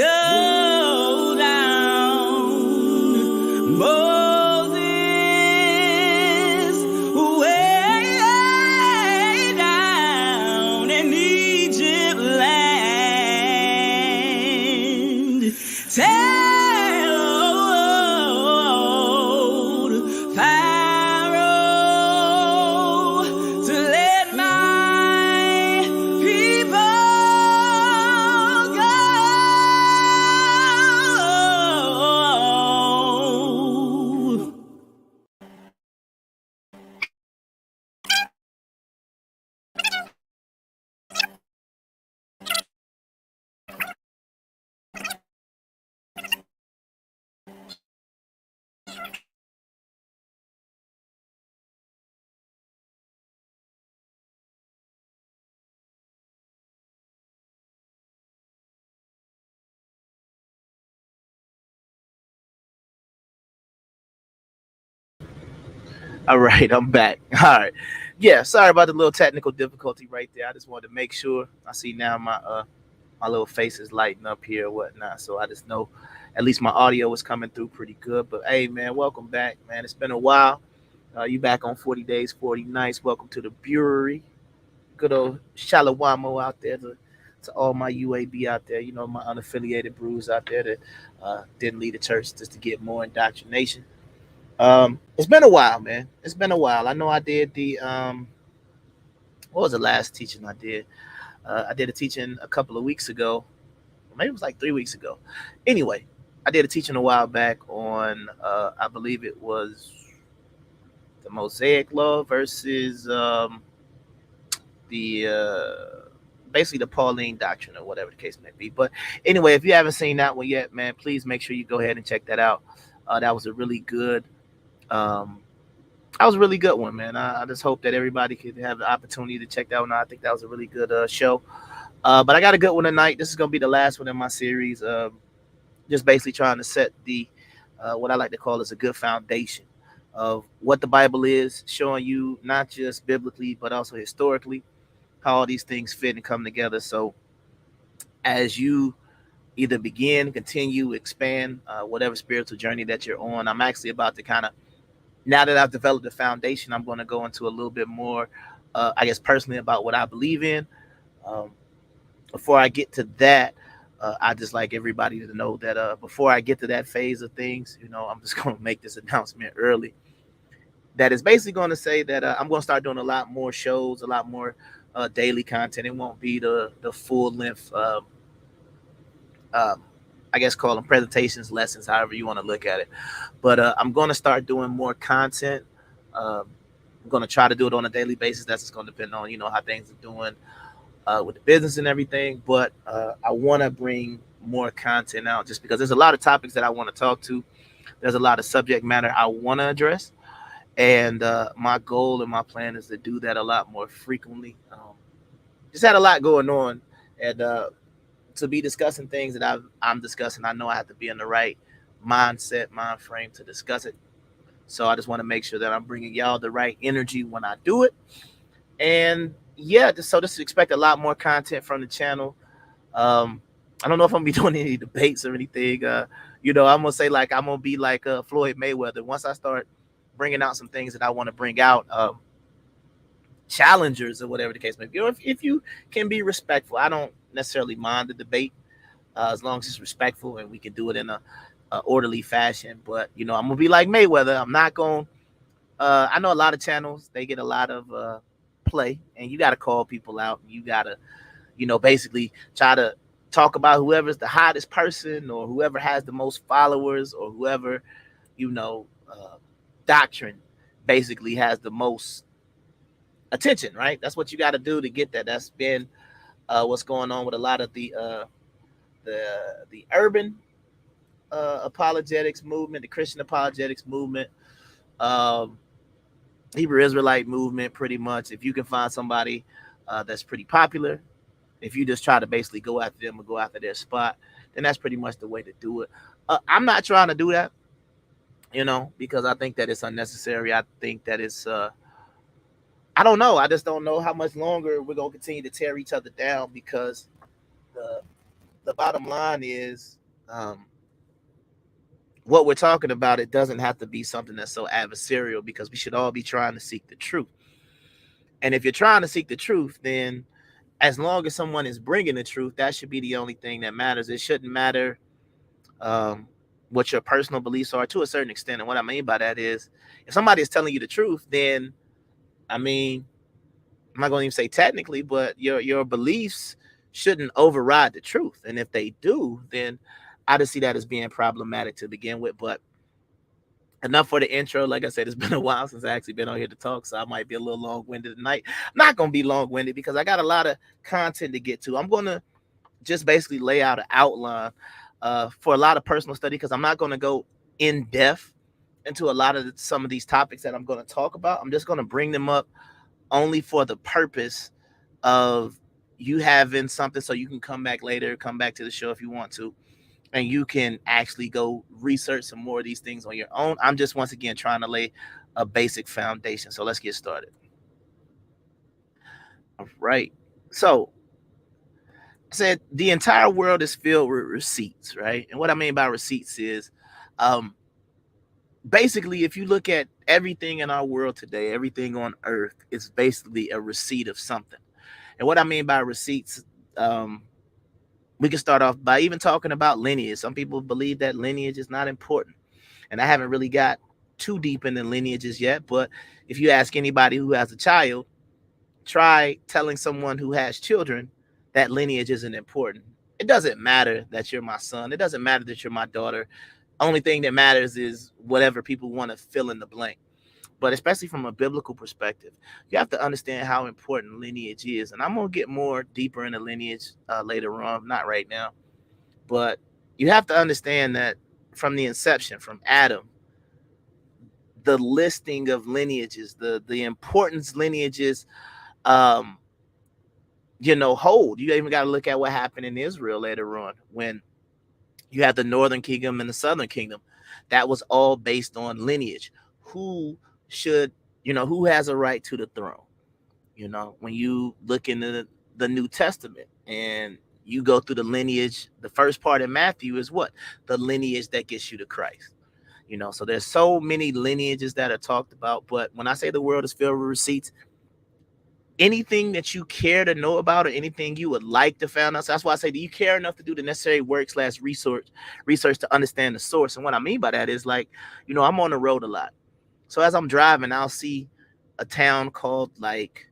go down Moses way down in Egypt land. Tell old Pharaoh to let my people go. All right, I'm back. All right. Yeah, sorry about the little technical difficulty right there. I just wanted to make sure. I see now my little face is lighting up here or whatnot. So I just know at least my audio is coming through pretty good. But hey man, welcome back, man. It's been a while. You back on 40 days, 40 nights. Welcome to the brewery. Good old Shalawamo out there to all my UAB out there, my unaffiliated brews out there that didn't leave the church just to get more indoctrination. It's been a while, man. It's been a while. I know I did the what was the last teaching I did? I did a teaching a couple of weeks ago. Maybe it was like 3 weeks ago. Anyway, I did a teaching a while back on I believe it was the Mosaic Law versus the basically the Pauline doctrine or whatever the case may be. But anyway, if you haven't seen that one yet, man, please make sure you go ahead and check that out. That was a really good um, that was a really good one, man. I just hope that everybody could have the opportunity to check that one out. I think that was a really good show. But I got a good one tonight. This is gonna be the last one in my series. Just basically trying to set the what I like to call is a good foundation of what the Bible is, showing you not just biblically but also historically how all these things fit and come together. So as you either begin, continue, expand whatever spiritual journey that you're on, I'm actually about to kind of, now that I've developed the foundation, I'm going to go into a little bit more, I guess, personally about what I believe in. Um, Before I get to that, I just like everybody to know that before I get to that phase of things, I'm just going to make this announcement early. That is basically going to say that I'm going to start doing a lot more shows, a lot more daily content. It won't be the full length, um, I guess, call them presentations, lessons, however you want to look at it. But I'm going to start doing more content. Um, I'm going to try to do it on a daily basis. That's just going to depend on how things are doing with the business and everything. But I want to bring more content out just because there's a lot of topics that I want to talk to. There's a lot of subject matter I want to address, and my goal and my plan is to do that a lot more frequently. Just had a lot going on, and to be discussing things that I'm discussing, I know I have to be in the right mindset, mind frame to discuss it. So I just want to make sure that I'm bringing y'all the right energy when I do it. And yeah, just expect a lot more content from the channel. Um, I don't know if I'm gonna be doing any debates or anything. I'm gonna say like I'm gonna be like Floyd Mayweather. Once I start bringing out some things that I want to bring out, challengers or whatever the case may be, or if you can be respectful, I don't necessarily mind the debate as long as it's respectful and we can do it in a orderly fashion. But I'm gonna be like Mayweather. I'm not going. I know a lot of channels they get a lot of play, and you got to call people out. You got to basically try to talk about whoever's the hottest person or whoever has the most followers or whoever doctrine basically has the most attention. Right? That's what you got to do to get that. That's been what's going on with a lot of the urban apologetics movement, the Christian apologetics movement, um, Hebrew Israelite movement. Pretty much, if you can find somebody that's pretty popular, if you just try to basically go after them or go after their spot, then that's pretty much the way to do it. I'm not trying to do that, because I think that it's unnecessary. I think that it's I don't know. I just don't know how much longer we're gonna continue to tear each other down because the the bottom line is, what we're talking about, it doesn't have to be something that's so adversarial, because we should all be trying to seek the truth. And if you're trying to seek the truth, then as long as someone is bringing the truth, that should be the only thing that matters. It shouldn't matter um, what your personal beliefs are, to a certain extent. And what I mean by that is, if somebody is telling you the truth, then, I mean, I'm not going to even say technically, but your beliefs shouldn't override the truth. And if they do, then I just see that as being problematic to begin with. But enough for the intro. Like I said, it's been a while since I actually been on here to talk, so I might be a little long-winded tonight. I'm not going to be long-winded because I got a lot of content to get to. I'm going to just basically lay out an outline for a lot of personal study, because I'm not going to go in depth into a lot of some of these topics that I'm going to talk about. I'm just going to bring them up only for the purpose of you having something so you can come back later, come back to the show if you want to, and you can actually go research some more of these things on your own. I'm just, once again, trying to lay a basic foundation. So let's get started. All right. So I said the entire world is filled with receipts, right? And what I mean by receipts is, basically, if you look at everything in our world today, everything on earth is basically a receipt of something. And what I mean by receipts, we can start off by even talking about lineage. Some people believe that lineage is not important. And I haven't really got too deep into lineages yet. But if you ask anybody who has a child, try telling someone who has children that lineage isn't important. It doesn't matter that you're my son. It doesn't matter that you're my daughter. Only thing that matters is whatever people want to fill in the blank. But especially from a biblical perspective, you have to understand how important lineage is. And I'm going to get more deeper into lineage later on, not right now. But you have to understand that from the inception, from Adam, the listing of lineages, the importance lineages, hold. You even got to look at what happened in Israel later on when you have the northern kingdom and the southern kingdom. That was all based on lineage. Who has a right to the throne? When you look into the New Testament and you go through the lineage, the first part in Matthew is what? The lineage that gets you to Christ. So there's so many lineages that are talked about. But when I say the world is filled with receipts, anything that you care to know about or anything you would like to find out. So that's why I say, do you care enough to do the necessary work / research to understand the source? And what I mean by that is, like, I'm on the road a lot. So as I'm driving, I'll see a town called, like,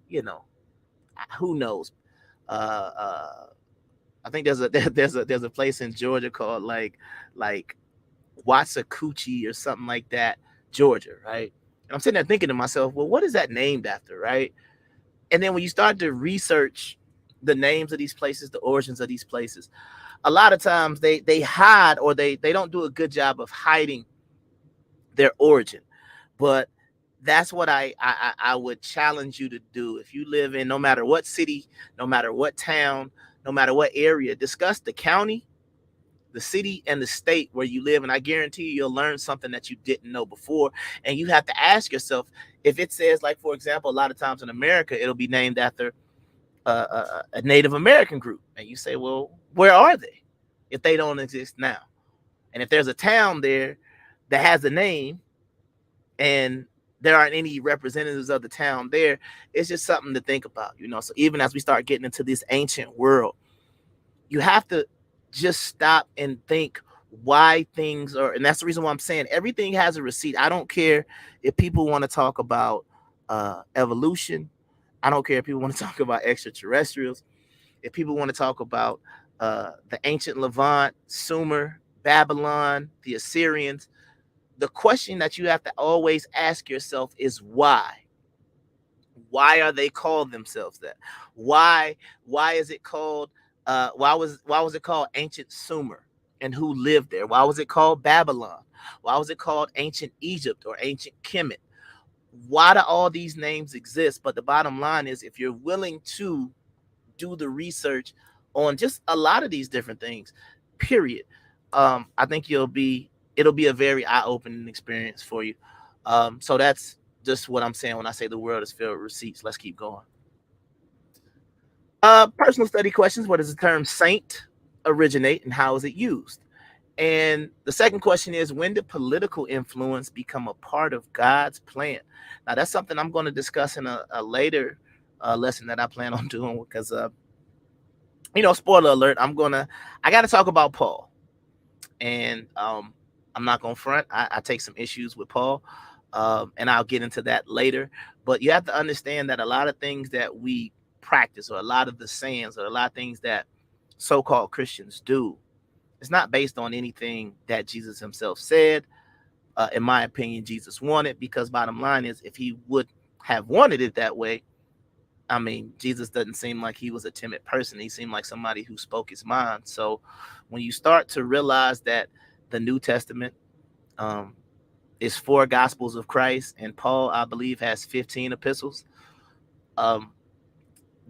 who knows? I think there's a place in Georgia called like Watsakuchi or something like that, Georgia, right? And I'm sitting there thinking to myself, well, what is that named after, right? And then when you start to research the names of these places, the origins of these places, a lot of times they hide, or they don't do a good job of hiding their origin. But that's what I would challenge you to do. If you live in, no matter what city, no matter what town, no matter what area, discuss the county, the city, and the state where you live. And I guarantee you'll learn something that you didn't know before. And you have to ask yourself, if it says, like, for example, a lot of times in America, it'll be named after a Native American group. And you say, well, where are they if they don't exist now? And if there's a town there that has a name and there aren't any representatives of the town there, it's just something to think about. So even as we start getting into this ancient world, you have to just stop and think why things are. And that's the reason why I'm saying everything has a receipt. I don't care if people want to talk about evolution. I don't care if people want to talk about extraterrestrials. If people want to talk about the ancient Levant, Sumer, Babylon, the Assyrians, the question that you have to always ask yourself is why? Why are they called themselves that? Why is it called why was it called ancient Sumer, and who lived there? Why was it called Babylon? Why was it called ancient Egypt or ancient Kemet? Why do all these names exist? But the bottom line is, if you're willing to do the research on just a lot of these different things, period, I think it'll be a very eye-opening experience for you. So that's just what I'm saying when I say the world is filled with receipts. Let's keep going. Personal study questions. What is the term saint? originate and how is it used? And the second question is, when did political influence become a part of God's plan? Now, that's something I'm going to discuss in a later lesson that I plan on doing because, spoiler alert, I got to talk about Paul. And I'm not going to front. I take some issues with Paul, and I'll get into that later. But you have to understand that a lot of things that we practice, or a lot of the sayings, or a lot of things that so-called Christians do, it's not based on anything that Jesus himself said. In my opinion, Jesus wanted, because bottom line is, if he would have wanted it that way, I mean, Jesus doesn't seem like he was a timid person. He seemed like somebody who spoke his mind. So when you start to realize that the New Testament um, is 4 Gospels of Christ, and Paul, I believe, has 15 epistles, um,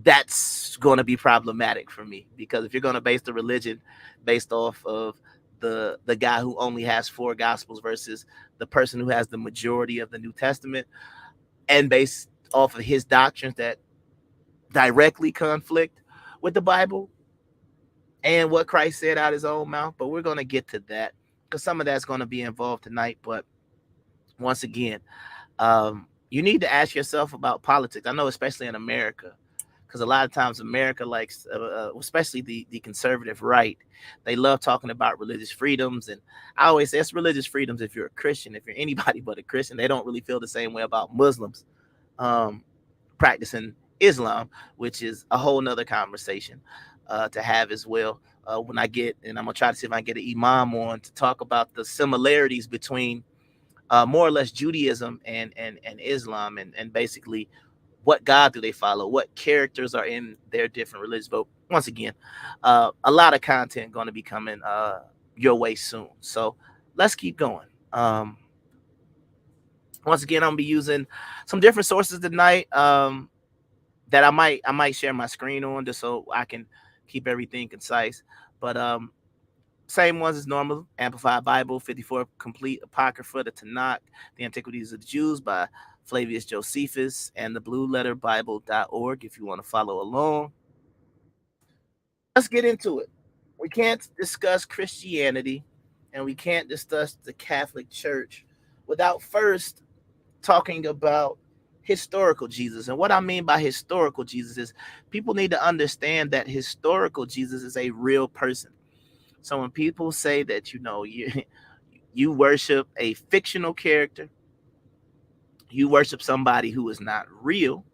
that's going to be problematic for me, because if you're going to base the religion based off of the guy who only has 4 Gospels versus the person who has the majority of the New Testament, and based off of his doctrines that directly conflict with the Bible and what Christ said out his own mouth. But we're going to get to that, because some of that's going to be involved tonight. But once again, you need to ask yourself about politics. I know, especially in America, because a lot of times America likes, especially the conservative right, they love talking about religious freedoms. And I always say it's religious freedoms if you're a Christian. If you're anybody but a Christian, they don't really feel the same way about Muslims practicing Islam, which is a whole nother conversation to have as well. When I get, and I'm gonna try to see if I can get an imam on to talk about the similarities between more or less Judaism and Islam, and basically what God do they follow, what characters are in their different religions. But once again, a lot of content going to be coming your way soon. So let's keep going. Once again, I'm gonna be using some different sources tonight that I might share my screen on, just so I can keep everything concise. But same ones as normal: Amplified Bible, 54 Complete Apocrypha, the Tanakh, the Antiquities of the Jews by Flavius Josephus, and the BlueLetterBible.org if you want to follow along. Let's get into it. We can't discuss Christianity and we can't discuss the Catholic Church without first talking about historical Jesus. And what I mean by historical Jesus is, people need to understand that historical Jesus is a real person. So when people say that, you worship a fictional character, you worship somebody who is not real,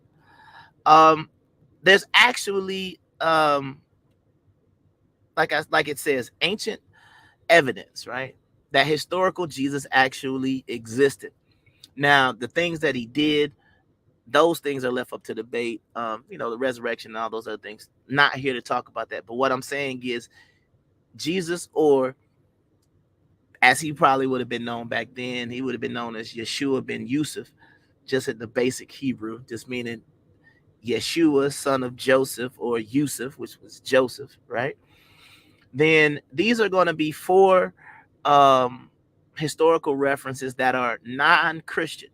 there's actually like it says, ancient evidence, right, that historical Jesus actually existed. Now, the things that he did, those things are left up to debate. The resurrection and all those other things. Not here to talk about that. But what I'm saying is, Jesus, or as he probably would have been known back then, he would have been known as Yeshua ben Yusuf, just at the basic Hebrew, just meaning Yeshua, son of Joseph, or Yusuf, which was Joseph, right? Then these are going to be 4 historical references that are non-Christian,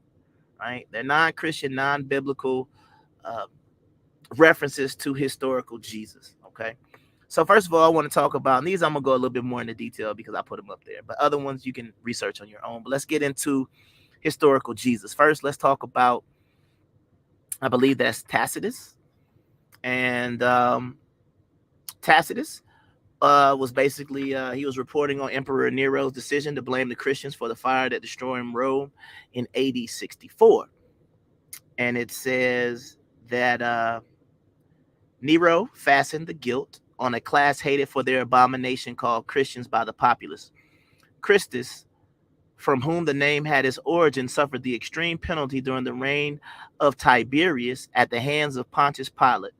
right? They're non-Christian, non-biblical references to historical Jesus, okay? So first of all, I want to talk about, and these I'm going to go a little bit more into detail because I put them up there, but other ones you can research on your own. But let's get into historical Jesus. First, let's talk about, I believe that's Tacitus. And Tacitus was basically, he was reporting on Emperor Nero's decision to blame the Christians for the fire that destroyed Rome in AD 64. And it says that Nero fastened the guilt on a class hated for their abomination called Christians by the populace. Christus, from whom the name had its origin, suffered the extreme penalty during the reign of Tiberius at the hands of Pontius Pilate.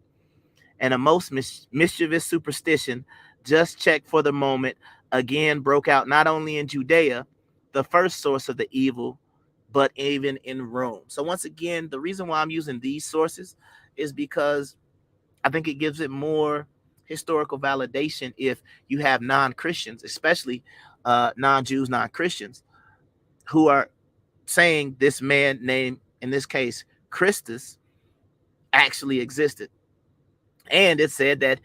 And a most mischievous superstition, just checked for the moment, again broke out not only in Judea, the first source of the evil, but even in Rome. So once again, the reason why I'm using these sources is because I think it gives it more historical validation if you have non-Christians, especially non-Jews, non-Christians, who are saying this man named, in this case, Christus, actually existed. And it said that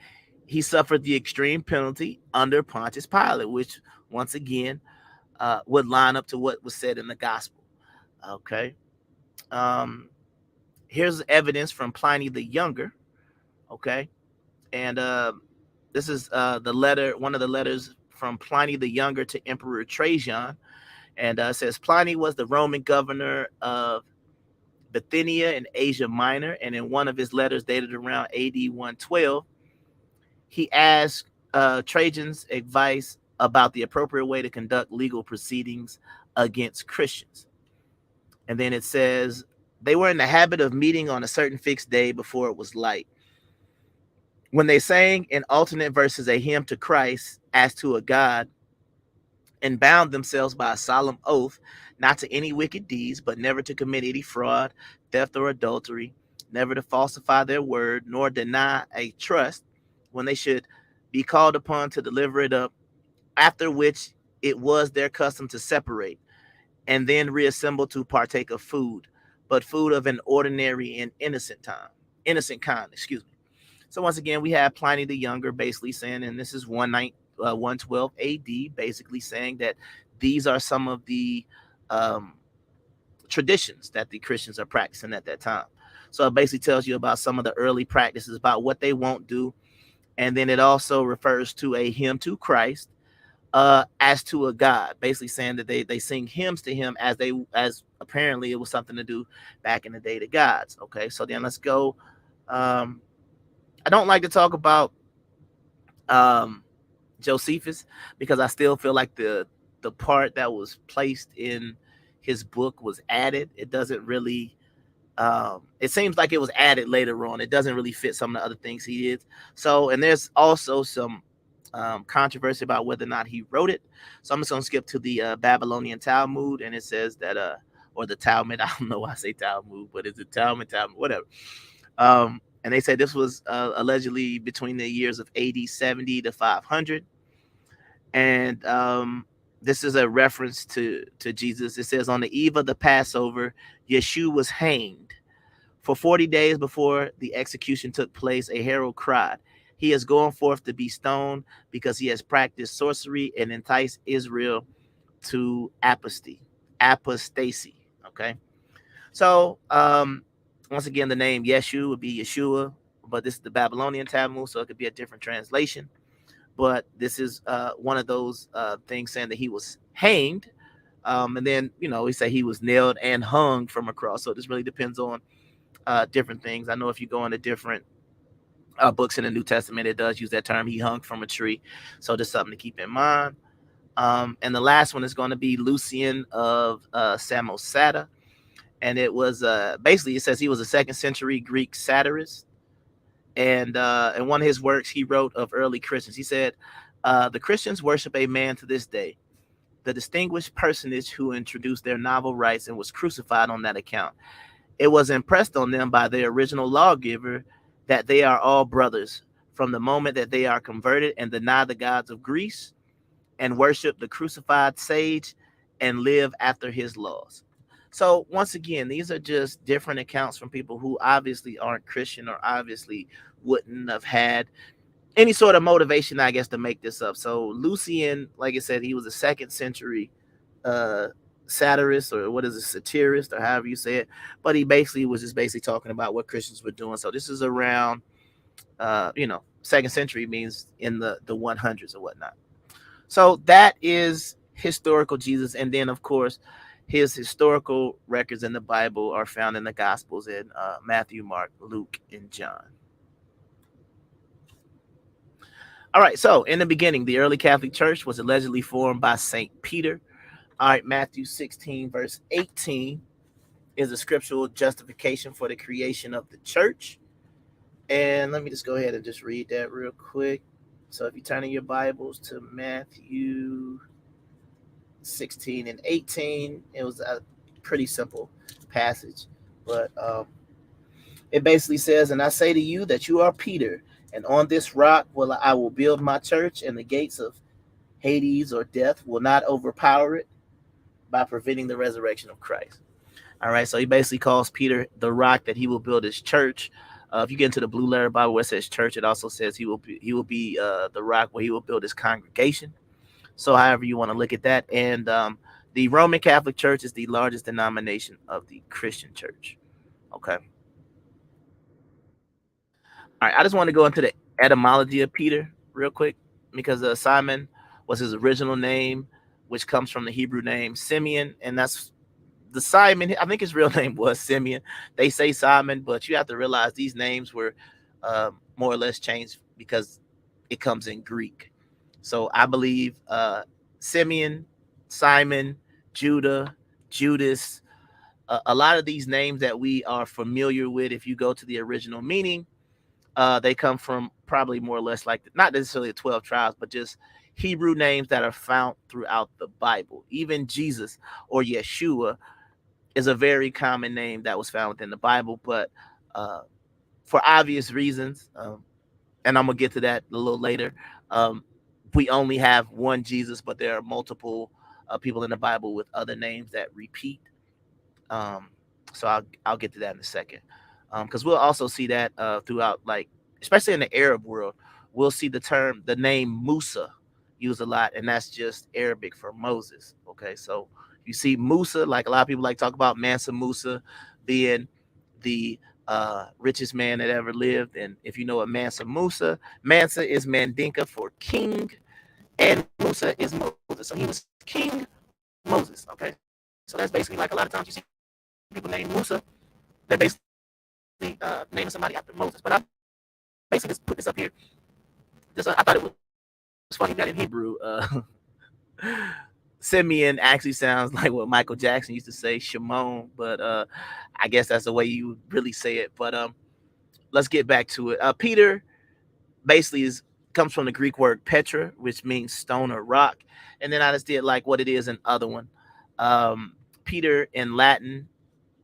he suffered the extreme penalty under Pontius Pilate, which once again would line up to what was said in the gospel. Okay. Um, Here's evidence from Pliny the Younger. Okay. And this is the letter, one of the letters from Pliny the Younger to Emperor Trajan. And it says Pliny was the Roman governor of Bithynia and Asia Minor. And in one of his letters dated around AD 112, he asked Trajan's advice about the appropriate way to conduct legal proceedings against Christians. And then it says they were in the habit of meeting on a certain fixed day before it was light. When they sang in alternate verses a hymn to Christ as to a God, and bound themselves by a solemn oath not to any wicked deeds, but never to commit any fraud, theft, or adultery, never to falsify their word, nor deny a trust when they should be called upon to deliver it up, after which it was their custom to separate and then reassemble to partake of food, but food of an ordinary and innocent kind, excuse me. So once again, we have Pliny the Younger basically saying, and this is 112 AD, basically saying that these are some of the um, traditions that the Christians are practicing at that time. So it basically tells you about some of the early practices, about what they won't do. And then it also refers to a hymn to Christ as to a God, basically saying that they sing hymns to him as apparently it was something to do back in the day to gods. Okay, so then let's go. I don't like to talk about Josephus because I still feel like the part that was placed in his book was added. It doesn't really it seems like it was added later on. It doesn't really fit some of the other things he did. So, and there's also some controversy about whether or not he wrote it. So I'm just going to skip to the Babylonian Talmud, and it says that or the Talmud, I don't know why I say Talmud, but it's a Talmud, whatever. And they say this was allegedly between the years of AD 70 to 500. And this is a reference to Jesus. It says, on the eve of the Passover, Yeshua was hanged. For 40 days before the execution took place, a herald cried, he is going forth to be stoned because he has practiced sorcery and enticed Israel to apostasy. Okay. So once again, the name Yeshua would be Yeshua, but this is the Babylonian Talmud, so it could be a different translation. But this is one of those things saying that he was hanged. And then, we say he was nailed and hung from a cross. So this really depends on different things. I know if you go into different books in the New Testament, it does use that term. He hung from a tree. So just something to keep in mind. And the last one is going to be Lucian of Samosata. And it was basically, it says he was a 2nd century Greek satirist. And in one of his works, he wrote of early Christians. He said, the Christians worship a man to this day, the distinguished personage who introduced their novel rites and was crucified on that account. It was impressed on them by their original lawgiver that they are all brothers from the moment that they are converted and deny the gods of Greece and worship the crucified sage and live after his laws. So once again, these are just different accounts from people who obviously aren't Christian or obviously wouldn't have had any sort of motivation, I guess, to make this up. So Lucian, like I said, he was a 2nd century satirist, or what is it, satirist, or however you say it. But he basically was just basically talking about what Christians were doing. So this is around, 2nd century means in the 100s or whatnot. So that is historical Jesus. And then, of course, his historical records in the Bible are found in the Gospels in Matthew, Mark, Luke, and John. All right, so in the beginning, the early Catholic Church was allegedly formed by St. Peter. All right, Matthew 16, verse 18 is a scriptural justification for the creation of the church. And let me just go ahead and just read that real quick. So if you turn in your Bibles to Matthew 16 and 18, it was a pretty simple passage, but it basically says, and I say to you that you are Peter, and on this rock I will build my church, and the gates of Hades or death will not overpower it by preventing the resurrection of Christ. All right, so he basically calls Peter the rock that he will build his church If you get into the Blue Letter Bible where it says church, it also says he will be the rock where he will build his congregation. So however you want to look at that. And the Roman Catholic Church is the largest denomination of the Christian church. Okay. All right. I just want to go into the etymology of Peter real quick because Simon was his original name, which comes from the Hebrew name Simeon, and that's the Simon. I think his real name was Simeon. They say Simon, but you have to realize these names were more or less changed because it comes in Greek. So I believe Simeon, Simon, Judah, Judas, a lot of these names that we are familiar with, if you go to the original meaning, they come from probably more or less like not necessarily the 12 tribes, but just Hebrew names that are found throughout the Bible. Even Jesus or Yeshua is a very common name that was found within the Bible, but uh, for obvious reasons, and I'm gonna get to that a little later. Um, we only have one Jesus, but there are multiple people in the Bible with other names that repeat. Um, so I'll get to that in a second, because we'll also see that throughout, like especially in the Arab world, we'll see the name Musa used a lot, and that's just Arabic for Moses. Okay, so you see Musa, like a lot of people like talk about Mansa Musa being the richest man that ever lived, and if you know what Mansa is Mandinka for king, and Musa is Moses. So he was King Moses. Okay, so that's basically like a lot of times you see people named Musa, they're basically naming somebody after Moses. But I basically just put this up here. I thought it was funny that in Hebrew, Simeon actually sounds like what Michael Jackson used to say, Shimon. But I guess that's the way you would really say it. But let's get back to it. Peter basically comes from the Greek word Petra, which means stone or rock. And then I just did like what it is in other one. Peter in Latin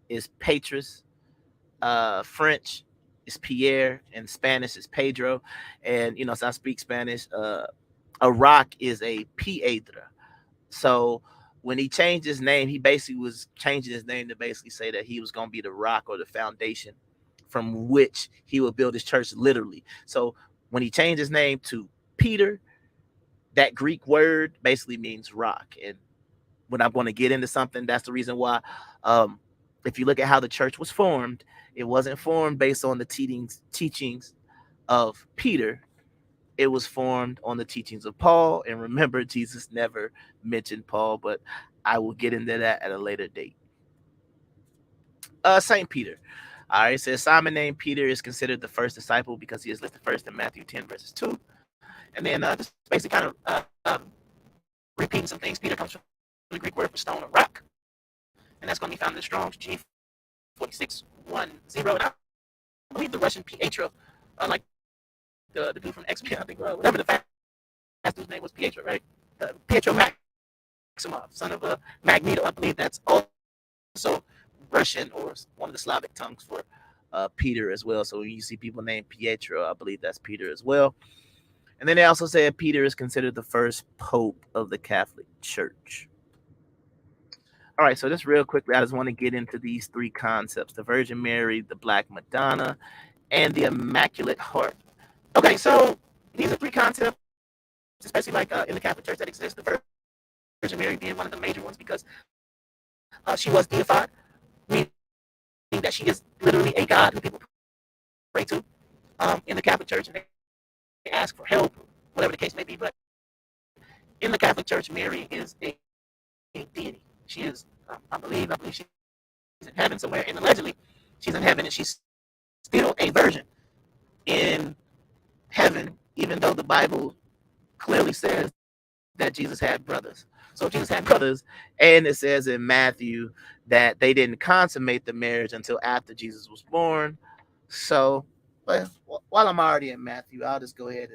is Petrus. French is Pierre, and Spanish is Pedro. And so I speak Spanish. A rock is a piedra. So when he changed his name, he basically was changing his name to basically say that he was going to be the rock or the foundation from which he would build his church, literally. So when he changed his name to Peter, that Greek word basically means rock. And when I'm going to get into something, that's the reason why. If you look at how the church was formed, it wasn't formed based on the teachings of Peter. It was formed on the teachings of Paul. And remember, Jesus never mentioned Paul, but I will get into that at a later date. Saint Peter. All right, it says Simon named Peter is considered the first disciple because he is listed first in Matthew 10 verses 2. And then just basically kind of repeating some things. Peter comes from the Greek word for stone or rock, and that's going to be found in the Strong's G4610. And I believe the Russian Pietro, like the dude from X-Men, I think, whatever the fast dude's name was, Pietro, right? Pietro Maximov, son of Magneto. I believe that's also Russian or one of the Slavic tongues for Peter as well. So when you see people named Pietro, I believe that's Peter as well. And then they also say Peter is considered the first pope of the Catholic Church. All right, so just real quickly, I just want to get into these three concepts: the Virgin Mary, the Black Madonna, and the Immaculate Heart. Okay, so these are three concepts, especially like in the Catholic Church that exist. The Virgin Mary being one of the major ones because she was deified, meaning that she is literally a god who people pray to in the Catholic Church, and they ask for help, whatever the case may be. But in the Catholic Church, Mary is a deity. She is, I believe she's in heaven somewhere, and allegedly she's in heaven, and she's still a virgin in heaven, even though the Bible clearly says that Jesus had brothers. So Jesus had brothers, and it says in Matthew that they didn't consummate the marriage until after Jesus was born. So, but while I'm already in Matthew, I'll just go ahead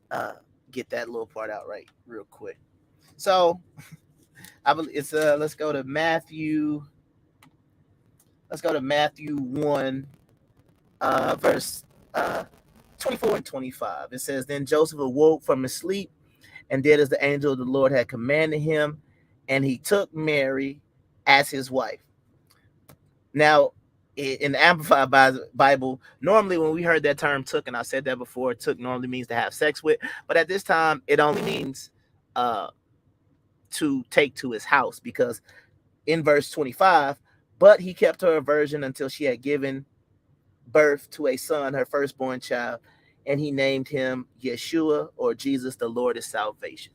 and get that little part out right real quick. So, I believe it's let's go to Matthew. Let's go to Matthew 1, verse 24 and 25. It says, "Then Joseph awoke from his sleep and did as the angel of the Lord had commanded him, and he took Mary as his wife." Now, in the Amplified Bible, normally when we heard that term "took," and I said that before, "took" normally means to have sex with, but at this time it only means uh, to take to his house, because in verse 25, but he kept her a virgin until she had given birth to a son, her firstborn child, and he named him Yeshua, or Jesus, the Lord is salvation.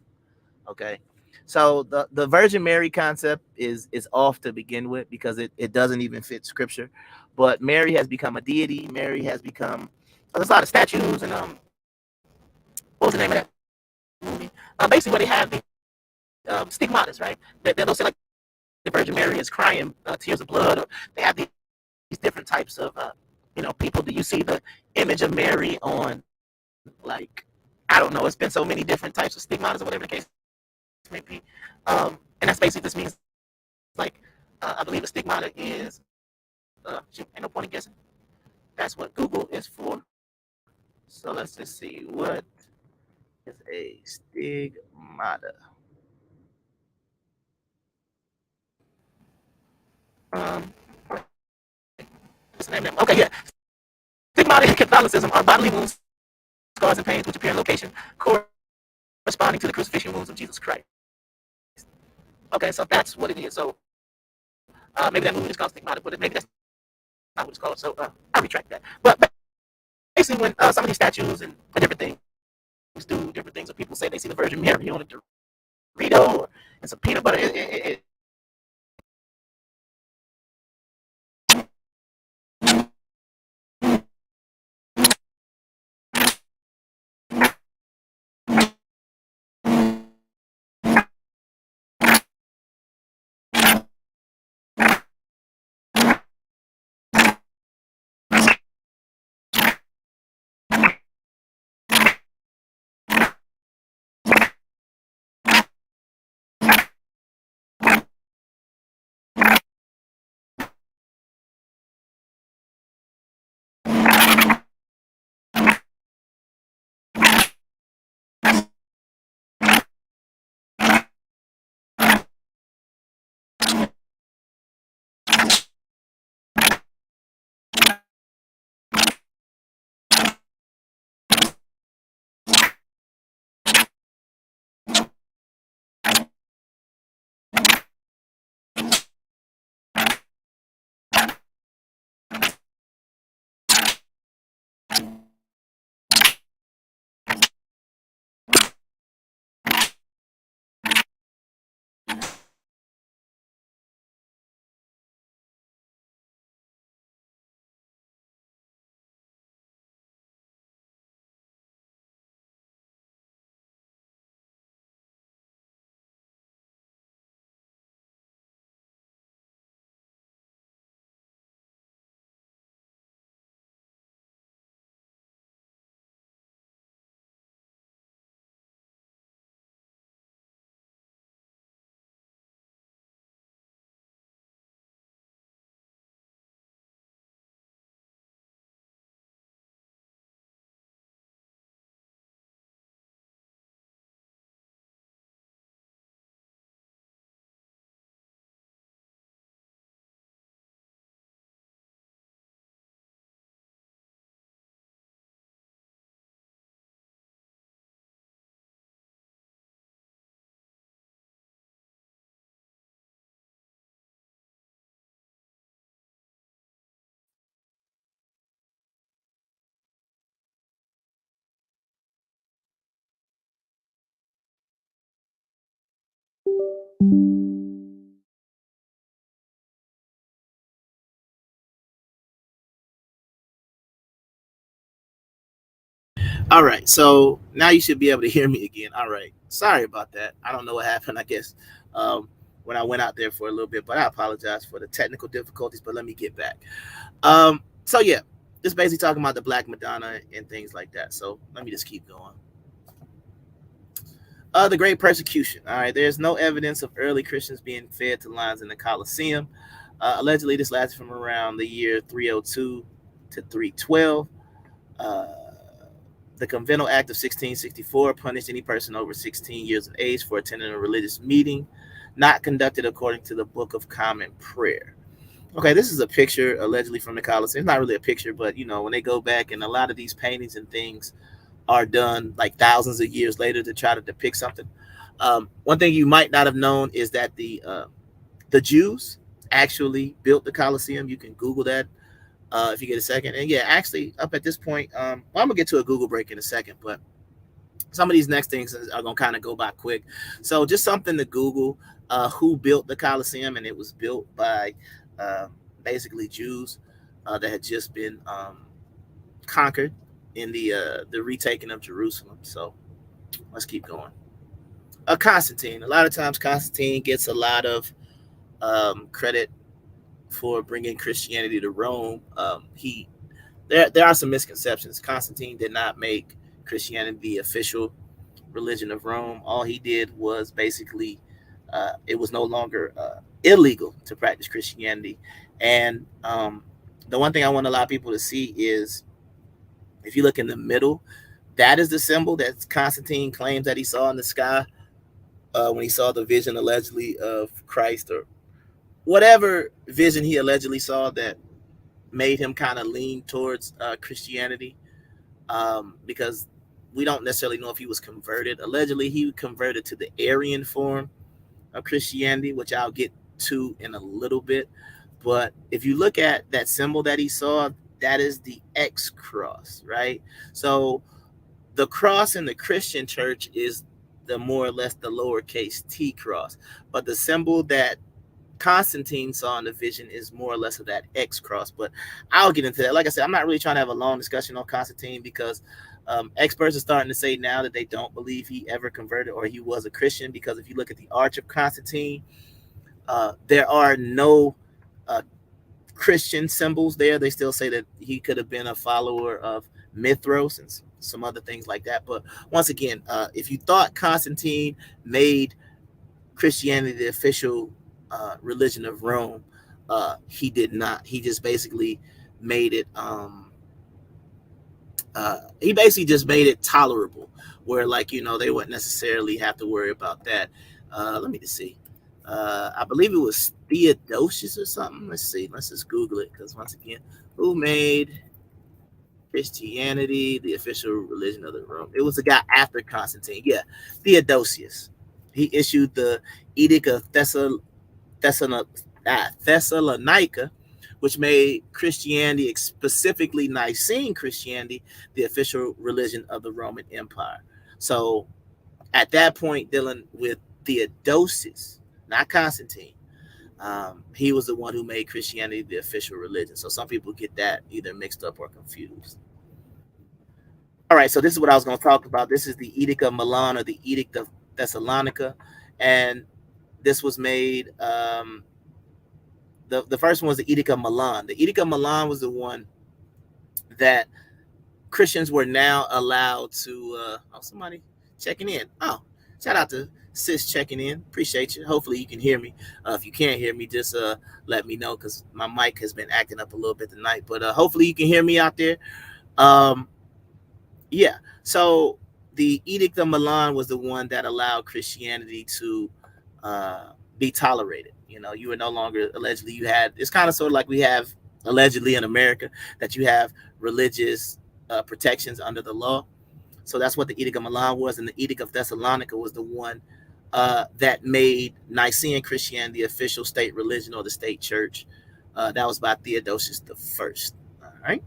Okay. So the Virgin Mary concept is off to begin with, because it doesn't even fit scripture. But Mary has become a deity. Mary has become, there's a lot of statues, and what was the name of that movie? Basically where they have the stigmatas, right? They'll say like the Virgin Mary is crying tears of blood, or they have these different types of people. Do you see the image of Mary on, like, I don't know, it's been so many different types of stigmatas or whatever the case may be. And that's basically just means, like, I believe a stigmata is shoot, ain't no point in guessing. That's what Google is for. So let's just see, what is a stigmata. Um, what's the name of them? Okay, yeah. Stigmata in Catholicism are bodily wounds, scars, and pains which appear in location corresponding to the crucifixion wounds of Jesus Christ. Okay, so that's what it is. So maybe that movie is called Stigmata, but maybe that's not what it's called. So I retract that. But basically, when some of these statues and different things do different things, or people say they see the Virgin Mary on a Dorito and some peanut butter, All right, so now you should be able to hear me again. All right, sorry about that. I don't know what happened. I guess when I went out there for a little bit, but I apologize for the technical difficulties. But let me get back. So yeah, just basically talking about the Black Madonna and things like that. So let me just keep going. The Great Persecution. All right, there's no evidence of early Christians being fed to lions in the Colosseum. Allegedly, this lasted from around the year 302 to 312. Uh, The Convental Act of 1664 punished any person over 16 years of age for attending a religious meeting not conducted according to the Book of Common Prayer. Okay, this is a picture allegedly from the Colosseum. It's not really a picture, but when they go back and a lot of these paintings and things are done like thousands of years later to try to depict something. One thing you might not have known is that the Jews actually built the Colosseum. You can Google that if you get a second. And yeah, actually, up at this point, well, I'm gonna get to a Google break in a second, but some of these next things are gonna kind of go by quick. So just something to Google: who built the Colosseum, and it was built by uh, basically Jews that had just been conquered in the retaking of Jerusalem. So let's keep going. Constantine. A lot of times, Constantine gets a lot of credit for bringing Christianity to Rome. He there are some misconceptions. Constantine did not make Christianity the official religion of Rome. All he did was basically it was no longer illegal to practice Christianity. And the one thing I want a lot of people to see is if you look in the middle, that is the symbol that Constantine claims that he saw in the sky when he saw the vision allegedly of Christ, or whatever vision he allegedly saw that made him kind of lean towards Christianity, because we don't necessarily know if he was converted. Allegedly, he converted to the Arian form of Christianity, which I'll get to in a little bit. But if you look at that symbol that he saw, that is the X cross, right? So the cross in the Christian church is the more or less the lowercase t cross, but the symbol that Constantine saw in the vision is more or less of that X cross. But I'll get into that. Like I said, I'm not really trying to have a long discussion on Constantine because experts are starting to say now that they don't believe he ever converted or he was a Christian, because if you look at the Arch of Constantine, there are no uh, Christian symbols there. They still say that he could have been a follower of Mithras and some other things like that. But once again, if you thought Constantine made Christianity the official religion of Rome, he did not. He just basically made it. He basically just made it tolerable, where they wouldn't necessarily have to worry about that. Let me just see. I believe it was Theodosius or something. Let's see. Let's just Google it, because once again, who made Christianity the official religion of the Rome? It was the guy after Constantine. Yeah, Theodosius. He issued the Edict of Thessalonica, which made Christianity, specifically Nicene Christianity, the official religion of the Roman Empire. So at that point, dealing with Theodosius, not Constantine, he was the one who made Christianity the official religion. So some people get that either mixed up or confused. All right, so this is what I was going to talk about. This is the Edict of Milan, or the Edict of Thessalonica, and this was made. The first one was the Edict of Milan. The Edict of Milan was the one that Christians were now allowed to. Oh, somebody checking in. Oh, shout out to Sis checking in. Appreciate you. Hopefully you can hear me. If you can't hear me, just let me know, because my mic has been acting up a little bit tonight. But hopefully you can hear me out there. Yeah. So the Edict of Milan was the one that allowed Christianity to be tolerated. You were no longer allegedly, you had, it's kind of sort of like we have allegedly in America, that you have religious protections under the law. So that's what the Edict of Milan was. And the Edict of Thessalonica was the one that made Nicene Christianity the official state religion, or the state church. That was by Theodosius the First. All right.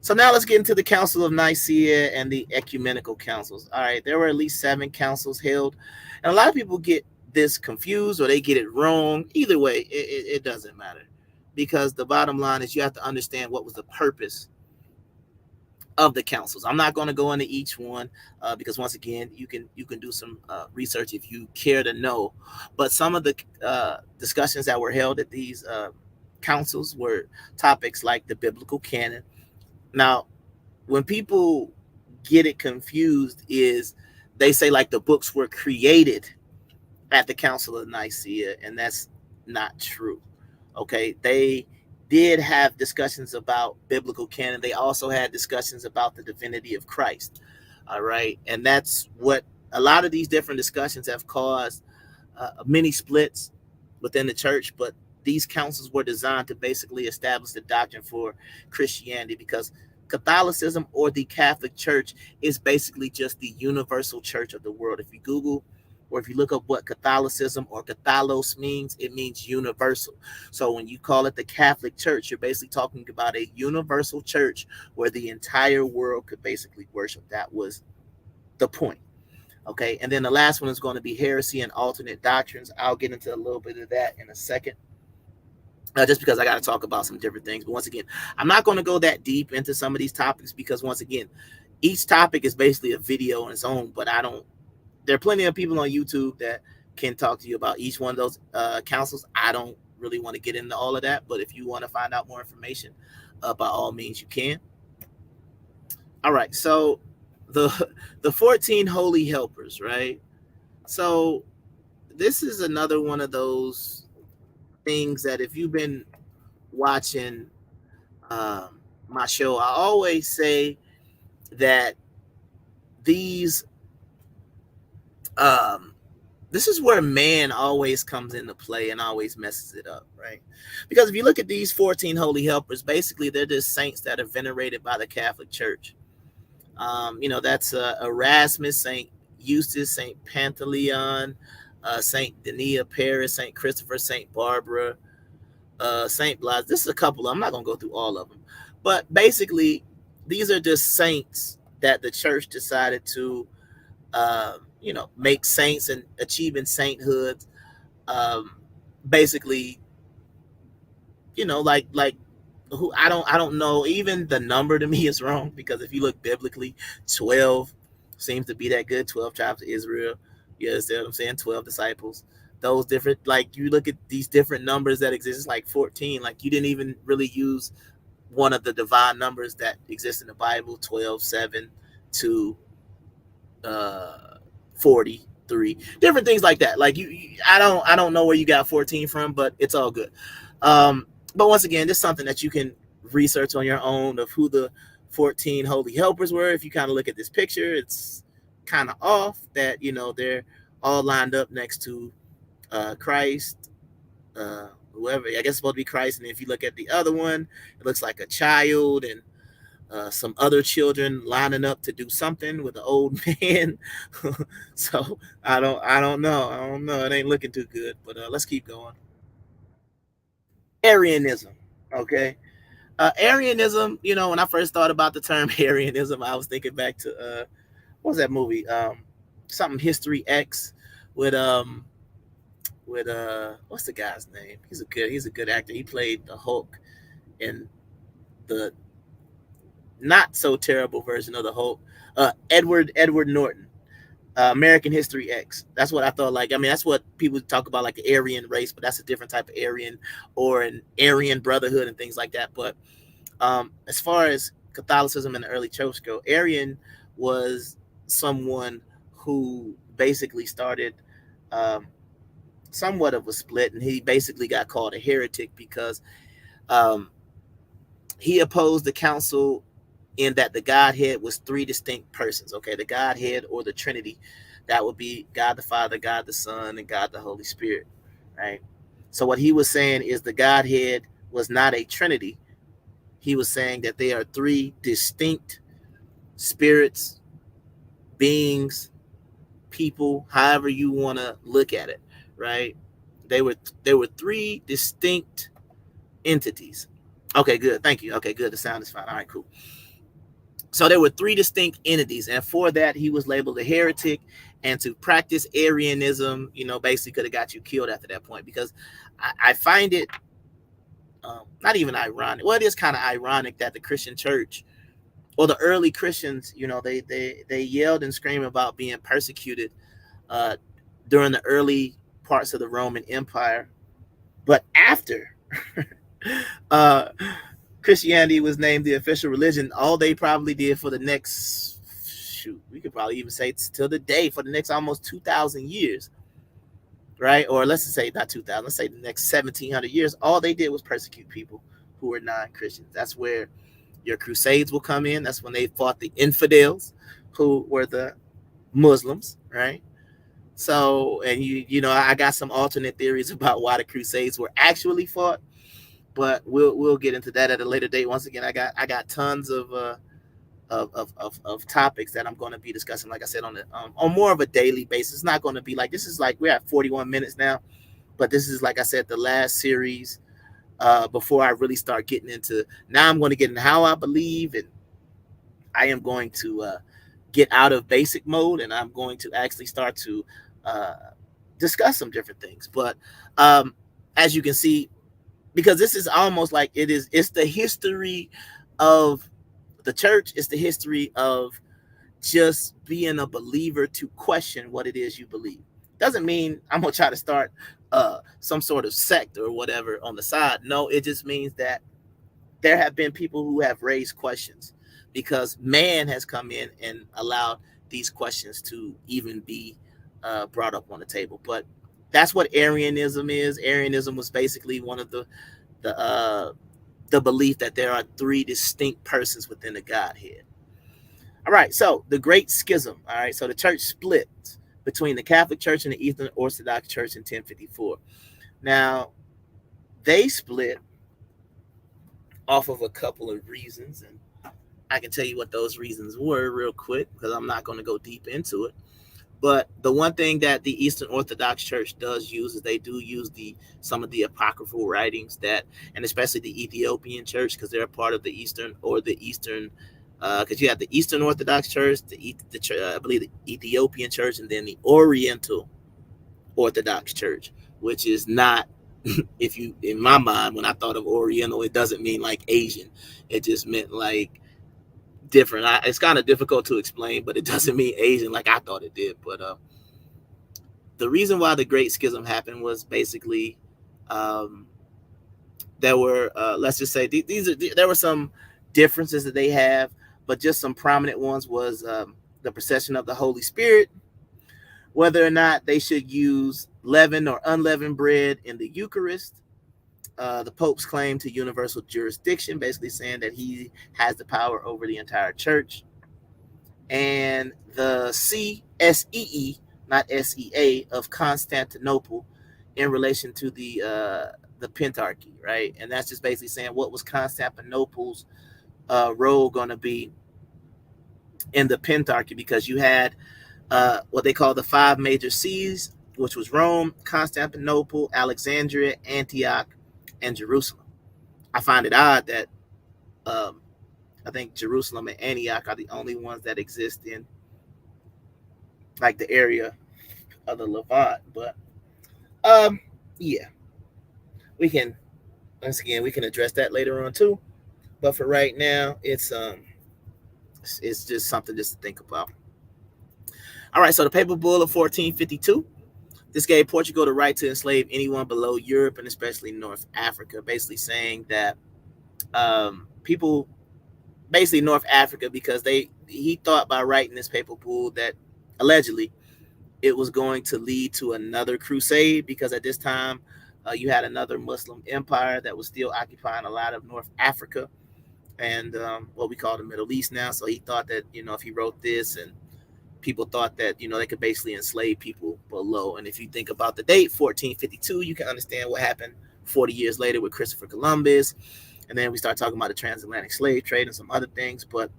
So now let's get into the Council of Nicaea and the ecumenical councils. All right, there were at least 7 councils held, and a lot of people get this confused or they get it wrong. Either way, it doesn't matter, because the bottom line is you have to understand what was the purpose of the councils. I'm not going to go into each one because once again, you can do some research if you care to know. But some of the discussions that were held at these councils were topics like the biblical canon. Now, when people get it confused, is they say like the books were created at the Council of Nicaea, and that's not true. Okay, they did have discussions about biblical canon. They also had discussions about the divinity of Christ. All right, and that's what a lot of these different discussions have caused many splits within the church. But these councils were designed to basically establish the doctrine for Christianity, because Catholicism, or the Catholic Church, is basically just the universal church of the world. If you Google or if you look up what Catholicism or Catholos means, it means universal. So when you call it the Catholic Church, you're basically talking about a universal church where the entire world could basically worship. That was the point. Okay, and then the last one is going to be heresy and alternate doctrines. I'll get into a little bit of that in a second, just because I got to talk about some different things. But once again, I'm not going to go that deep into some of these topics, because once again, each topic is basically a video on its own. But I don't. There are plenty of people on YouTube that can talk to you about each one of those councils. I don't really want to get into all of that. But if you want to find out more information, by all means, you can. All right, so the 14 holy helpers, right? So this is another one of those things that if you've been watching my show, I always say that these this is where man always comes into play and always messes it up, right? Because if you look at these 14 holy helpers, basically they're just saints that are venerated by the Catholic Church. That's Erasmus, Saint Eustace, Saint Pantaleon, Saint Denis of Paris, Saint Christopher, Saint Barbara, Saint Blas. This is a couple. I'm not gonna go through all of them, but basically these are just saints that the church decided to, make saints and achieving sainthood. Basically, like who I don't know. Even the number to me is wrong, because if you look biblically, 12 seems to be that good. 12 tribes of Israel. You understand what I'm saying? 12 disciples. Those different, like you look at these different numbers that exist, it's like 14. Like you didn't even really use one of the divine numbers that exist in the Bible, 12, 7 to 43, different things like that. Like I don't know where you got 14 from, but it's all good. But once again, this is something that you can research on your own of who the 14 holy helpers were. If you kind of look at this picture, it's kind of off that, they're all lined up next to Christ, whoever, I guess it's supposed to be Christ. And if you look at the other one, it looks like a child and some other children lining up to do something with an old man. So I don't know. It ain't looking too good, but let's keep going. Arianism. Okay. Arianism, when I first thought about the term Arianism, I was thinking back to what was that movie? Something History X with what's the guy's name? He's a good actor. He played the Hulk in the not so terrible version of the Hulk. Edward Norton. American History X. That's what I thought. Like, I mean, that's what people talk about, like the Aryan race, but that's a different type of Aryan, or an Aryan brotherhood and things like that. But as far as Catholicism in the early church go, Arian was someone who basically started somewhat of a split, and he basically got called a heretic because he opposed the council in that the Godhead was three distinct persons. Okay, the Godhead, or the Trinity, that would be God the Father, God the Son, and God the Holy Spirit, right? So what he was saying is the Godhead was not a Trinity. He was saying that they are three distinct spirits, beings, people, however you want to look at it, right? They were three distinct entities. Okay, good. Thank you. Okay, good. The sound is fine. All right, cool. So there were three distinct entities, and for that he was labeled a heretic. And to practice Arianism, basically could have got you killed after that point, because I find it not even ironic. Well, it is kind of ironic that the Christian church, or the early Christians, they yelled and screamed about being persecuted during the early parts of the Roman Empire, but after Christianity was named the official religion, all they probably did for the next, we could probably even say till the day, for the next almost 2,000 years, right? Or let's just say not 2,000, let's say the next 1,700 years, all they did was persecute people who were non-Christians. That's where your crusades will come in. That's when they fought the infidels, who were the Muslims, right? So, and I got some alternate theories about why the Crusades were actually fought, but we'll get into that at a later date. Once again, I got tons of topics that I'm going to be discussing. Like I said, on more of a daily basis. It's not going to be like this. Is like we're at 41 minutes now, but this is, like I said, the last series before I really start getting into. Now I'm going to get into how I believe, and I am going to get out of basic mode, and I'm going to actually start to uh, discuss some different things. But as you can see, because this is almost like it's the history of the church. It's the history of just being a believer to question what it is you believe. Doesn't mean I'm gonna try to start some sort of sect or whatever on the side. No, it just means that there have been people who have raised questions because man has come in and allowed these questions to even be brought up on the table. But that's what Arianism is. Arianism was basically one of the uh, the belief that there are three distinct persons within the Godhead. All right, so the Great Schism. All right, so the church split between the Catholic Church and the Eastern Orthodox Church in 1054. Now, they split off of a couple of reasons, and I can tell you what those reasons were real quick because I'm not going to go deep into it. But the one thing that the Eastern Orthodox Church does use is they do use some of the apocryphal writings that, and especially the Ethiopian Church, because they're a part of the Eastern, because you have the Eastern Orthodox Church, I believe the Ethiopian Church, and then the Oriental Orthodox Church, which is not, if you, in my mind, when I thought of Oriental, it doesn't mean like Asian. It just meant like different. It's kind of difficult to explain, but it doesn't mean Asian like I thought it did. But the reason why the Great Schism happened was basically there were, let's just say, there were some differences that they have, but just some prominent ones was the procession of the Holy Spirit, whether or not they should use leavened or unleavened bread in the Eucharist. The Pope's claim to universal jurisdiction, basically saying that he has the power over the entire church. And the CSEE, not SEA, of Constantinople in relation to the Pentarchy, right? And that's just basically saying what was Constantinople's role going to be in the Pentarchy, because you had what they call the five major sees, which was Rome, Constantinople, Alexandria, Antioch, and Jerusalem. I find it odd that I think Jerusalem and Antioch are the only ones that exist in like the area of the Levant. But yeah, we can, once again, we can address that later on too. But for right now, it's just something just to think about. All right, so the Papal Bull of 1452. This gave Portugal the right to enslave anyone below Europe and especially North Africa, basically saying that people, basically North Africa, because he thought by writing this papal bull that allegedly it was going to lead to another crusade, because at this time you had another Muslim empire that was still occupying a lot of North Africa and what we call the Middle East now. So he thought that, if he wrote this, and people thought that, they could basically enslave people below. And if you think about the date, 1452, you can understand what happened 40 years later with Christopher Columbus. And then we start talking about the transatlantic slave trade and some other things. But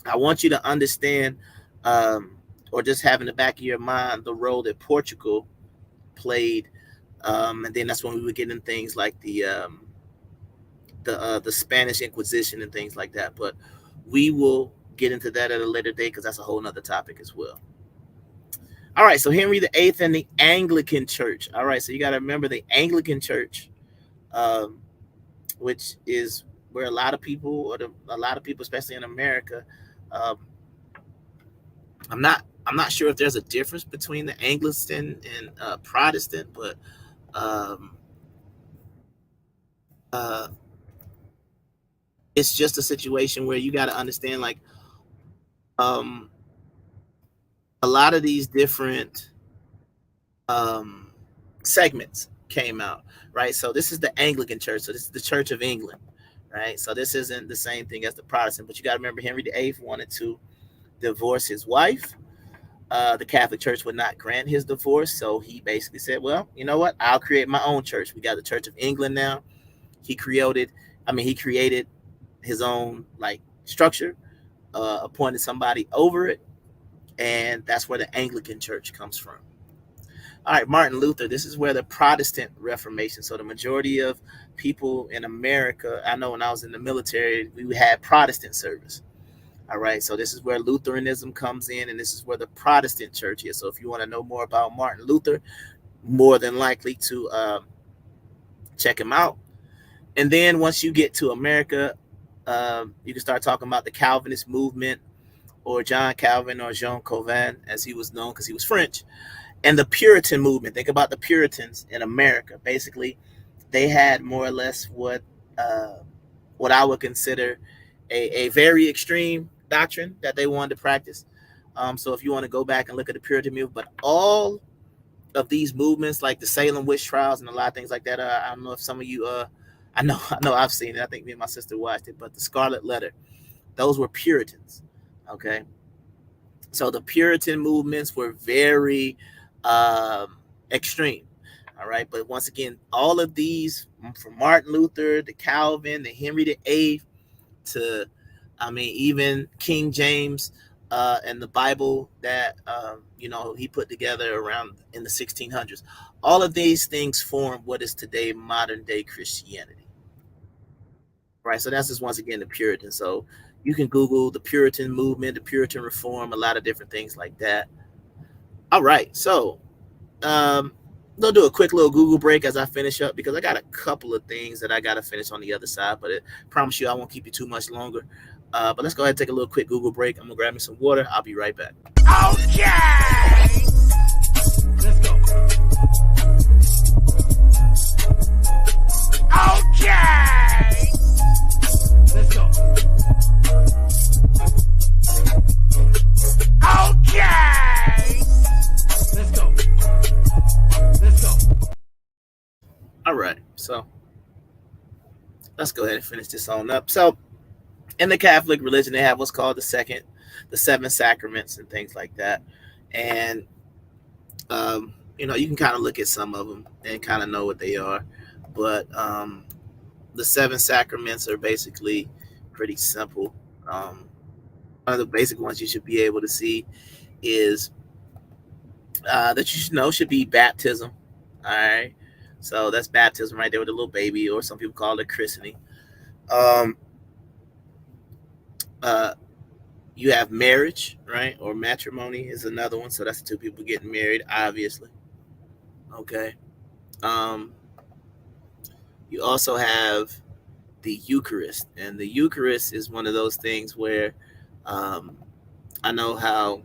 I want you to understand, or just have in the back of your mind, the role that Portugal played. And then that's when we would get in things like the Spanish Inquisition and things like that. But we will get into that at a later date, because that's a whole nother topic as well. All right, so Henry VIII and the Anglican Church. All right, so you got to remember the Anglican Church, which is where a lot of people, especially in America, I'm not sure if there's a difference between the Anglican and Protestant, but it's just a situation where you got to understand, like, a lot of these different segments came out, right? So this is the Anglican Church. So this is the Church of England, right? So this isn't the same thing as the Protestant, but you got to remember Henry VIII wanted to divorce his wife. the Catholic Church would not grant his divorce. So he basically said, well, you know what? I'll create my own church. We got the Church of England now. He created, he created his own like structure, appointed somebody over it, and that's where the Anglican Church comes from. All right, Martin Luther. This is where the Protestant Reformation. So the majority of people in America, I know when I was in the military, we had Protestant service. All right, so this is where Lutheranism comes in, and this is where the Protestant church is. So if you want to know more about Martin Luther, more than likely to check him out. And then once you get to America, you can start talking about the Calvinist movement, or John Calvin, or Jean Calvin, as he was known because he was French, and the Puritan movement. Think about the Puritans in America. Basically, they had more or less what I would consider a very extreme doctrine that they wanted to practice. So if you want to go back and look at the Puritan movement, but all of these movements, like the Salem witch trials and a lot of things like that, I don't know if some of you, I know I've seen it. I think me and my sister watched it. But the Scarlet Letter, those were Puritans. Okay, so the Puritan movements were very extreme. All right, but once again, all of these, from Martin Luther to Calvin to Henry VIII to, even King James, and the Bible that he put together around in the 1600s. All of these things form what is today modern day Christianity. Right, so that's just once again the Puritan. So you can Google the Puritan movement, the Puritan reform, a lot of different things like that. All right, so they'll do a quick little Google break as I finish up, because I got a couple of things that I got to finish on the other side, but I promise you I won't keep you too much longer. But let's go ahead and take a little quick Google break. I'm going to grab me some water. I'll be right back. Okay! Let's go. Okay! Let's go. Okay! Let's go. Let's go. All right, so let's go ahead and finish this on up. So in the Catholic religion, they have what's called the seven sacraments and things like that. And, you can kind of look at some of them and kind of know what they are. But the seven sacraments are basically pretty simple. One of the basic ones you should be able to see is that you should know should be baptism. All right. So that's baptism right there with a little baby, or some people call it christening. You have marriage, right? Or matrimony is another one. So that's the two people getting married, obviously. Okay. You also have the Eucharist, and the Eucharist is one of those things where I know how,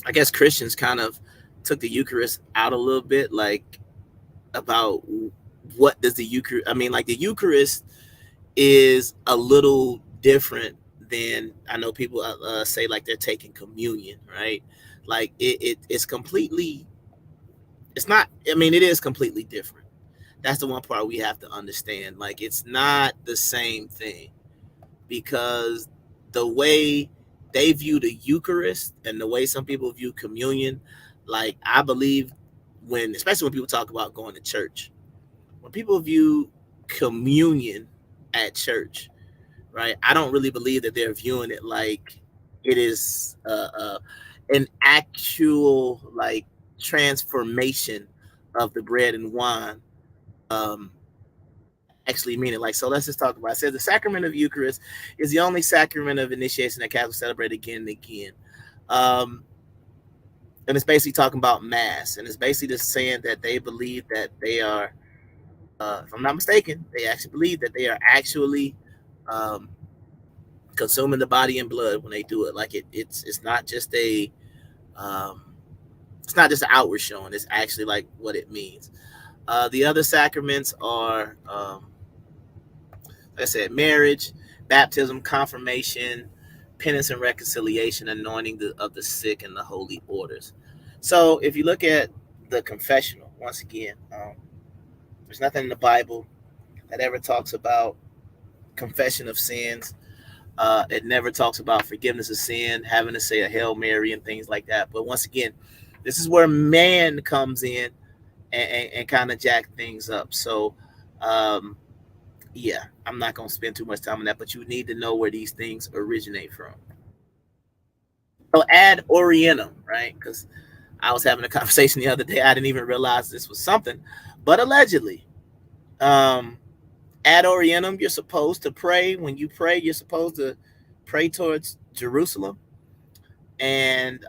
I guess, Christians kind of took the Eucharist out a little bit, like about what does the Eucharist, like the Eucharist is a little different than, I know people say like they're taking communion, right? Like it's completely, it's not, it is completely different. That's the one part we have to understand. Like, it's not the same thing, because the way they view the Eucharist and the way some people view communion, like, I believe especially when people talk about going to church, when people view communion at church, right, I don't really believe that they're viewing it like it is an actual, like, transformation of the bread and wine. Actually mean it. Like, so let's just talk about it. It says the sacrament of Eucharist is the only sacrament of initiation that Catholics celebrate again and again. And it's basically talking about Mass, and it's basically just saying that they believe that they are, if I'm not mistaken, they actually believe that they are actually consuming the body and blood when they do it. Like, it's not just it's not just an outward showing. It's actually like what it means. The other sacraments are, like I said, marriage, baptism, confirmation, penance and reconciliation, anointing of the sick, and the holy orders. So if you look at the confessional, once again, there's nothing in the Bible that ever talks about confession of sins. It never talks about forgiveness of sin, having to say a Hail Mary and things like that. But once again, this is where man comes in and kind of jack things up. So, um, yeah, I'm not going to spend too much time on that, but you need to know where these things originate from. So, ad orientem, right? Because I was having a conversation the other day. I didn't even realize this was something, but allegedly, um, ad orientem, you're supposed to pray. When you pray, you're supposed to pray towards Jerusalem. And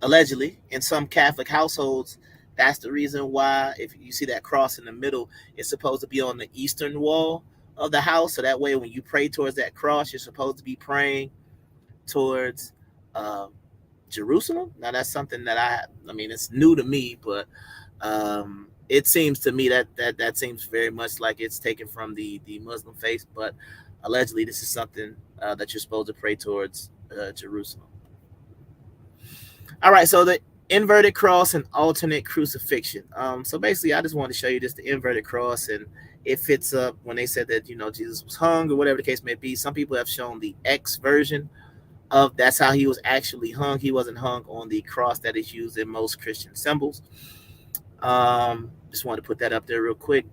allegedly, in some Catholic households, that's the reason why, if you see that cross in the middle, it's supposed to be on the eastern wall of the house. So that way, when you pray towards that cross, you're supposed to be praying towards um, Jerusalem. Now, that's something that I mean, it's new to me, but it seems to me that seems very much like it's taken from the Muslim faith. But allegedly, this is something that you're supposed to pray towards Jerusalem. All right, so the inverted cross and alternate crucifixion. So basically, I just wanted to show you this, the inverted cross, and it fits up when they said that Jesus was hung or whatever the case may be. Some people have shown the X version of that's how he was actually hung. He wasn't hung on the cross that is used in most Christian symbols. Just wanted to put that up there real quick.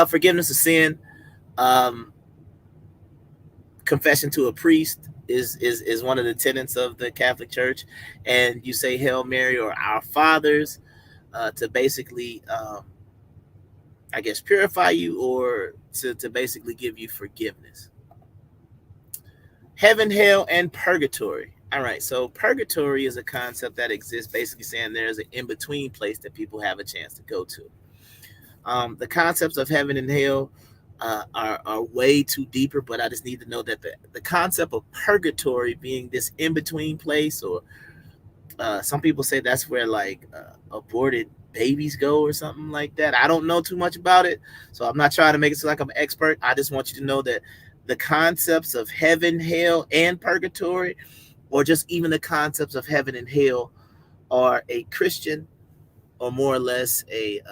Forgiveness of sin. Um, Confession to a priest is one of the tenets of the Catholic Church, and you say Hail Mary or Our Fathers to basically, I guess, purify you or to basically give you forgiveness. Heaven, hell, and purgatory. All right, so purgatory is a concept that exists, basically saying there's an in between place that people have a chance to go to. The concepts of heaven and hell are way too deeper, but I just need to know that the concept of purgatory being this in between place, or some people say that's where like aborted babies go or something like that. I don't know too much about it, so I'm not trying to make it sound like I'm an expert. I just want you to know that the concepts of heaven, hell, and purgatory, or just even the concepts of heaven and hell, are a Christian or more or less you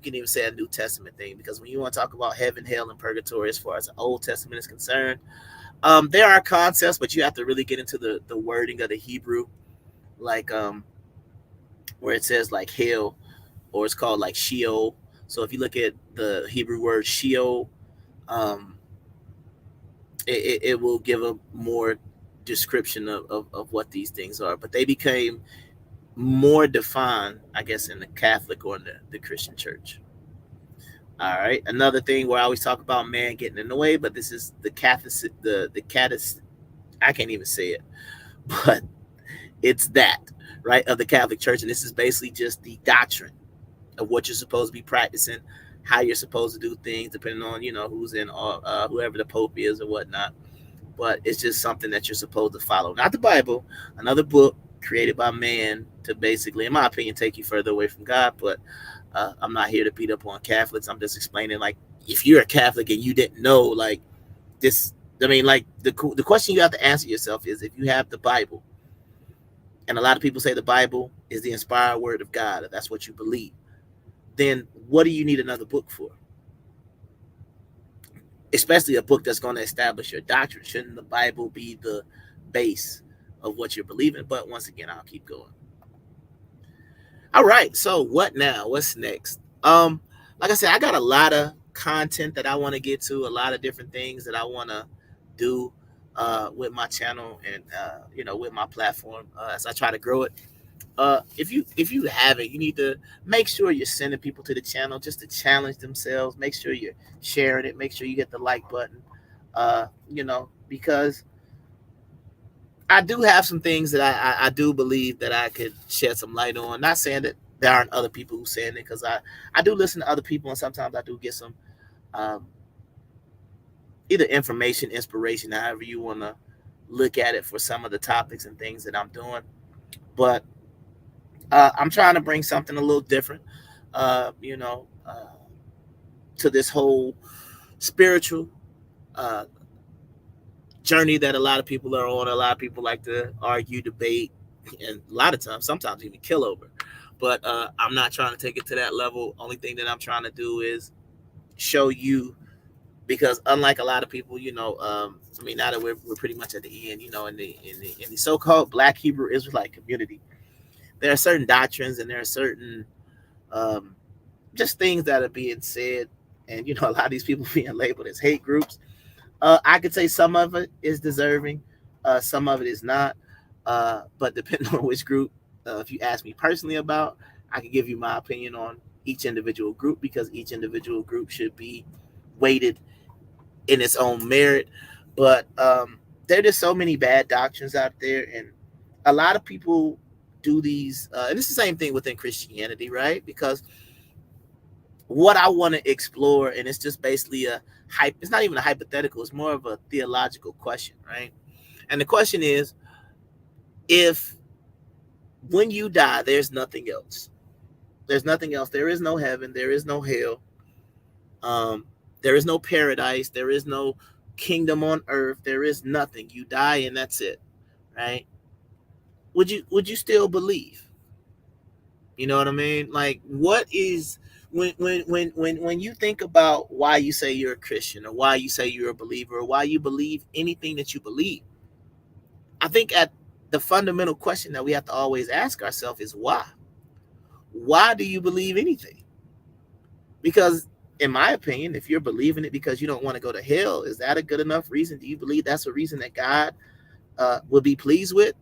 can even say a New Testament thing, because when you want to talk about heaven, hell, and purgatory as far as the Old Testament is concerned, there are concepts, but you have to really get into the wording of the Hebrew, like where it says like hell, or it's called like Sheol. So if you look at the Hebrew word Sheol, um, it will give a more description of what these things are, but they became more defined, I guess, in the Catholic or in the Christian church. All right. Another thing where I always talk about man getting in the way, but this is the Catholic, the Catholic, I can't even say it, but it's that, right, of the Catholic Church. And this is basically just the doctrine of what you're supposed to be practicing, how you're supposed to do things, depending on, who's in, whoever the Pope is or whatnot. But it's just something that you're supposed to follow. Not the Bible, another book created by man to basically, in my opinion, take you further away from God. But I'm not here to beat up on Catholics. I'm just explaining, like, if you're a Catholic and you didn't know, like, this, I mean, like, the question you have to answer yourself is, if you have the Bible, and a lot of people say the Bible is the inspired word of God, if that's what you believe, then what do you need another book for? Especially a book that's going to establish your doctrine. Shouldn't the Bible be the base of what you're believing? But once again, I'll keep going. All right, so what now? What's next? Like I said, I got a lot of content that I want to get to, a lot of different things that I want to do with my channel and with my platform as I try to grow it. If you haven't, you need to make sure you're sending people to the channel just to challenge themselves. Make sure you're sharing it. Make sure you hit the like button. Because I do have some things that I do believe that I could shed some light on. Not saying that there aren't other people who saying it, because I do listen to other people, and sometimes I do get some either information, inspiration, however you want to look at it, for some of the topics and things that I'm doing. But I'm trying to bring something a little different, to this whole spiritual journey that a lot of people are on. A lot of people like to argue, debate, and a lot of times, sometimes even kill over. But I'm not trying to take it to that level. Only thing that I'm trying to do is show you because unlike a lot of people, I mean, now that we're pretty much at the end, in the so-called Black Hebrew Israelite community, there are certain doctrines and there are certain um, just things that are being said, and a lot of these people being labeled as hate groups. I could say some of it is deserving, some of it is not. But depending on which group, if you ask me personally about, I can give you my opinion on each individual group, because each individual group should be weighted in its own merit. But there are just so many bad doctrines out there, and a lot of people do these. And it's the same thing within Christianity, right? Because what I want to explore, and it's just basically it's not even a hypothetical, it's more of a theological question, right? And the question is, if when you die, there's nothing else. There's nothing else. There is no heaven. There is no hell. Um, there is no paradise. There is no kingdom on earth. There is nothing. You die and that's it, right? Would you still believe? You know what I mean? Like, what is when you think about why you say you're a Christian, or why you say you're a believer, or why you believe anything that you believe? I think at the fundamental question that we have to always ask ourselves is why? Why do you believe anything? Because in my opinion, if you're believing it because you don't want to go to hell, is that a good enough reason? Do you believe that's a reason that God would be pleased with?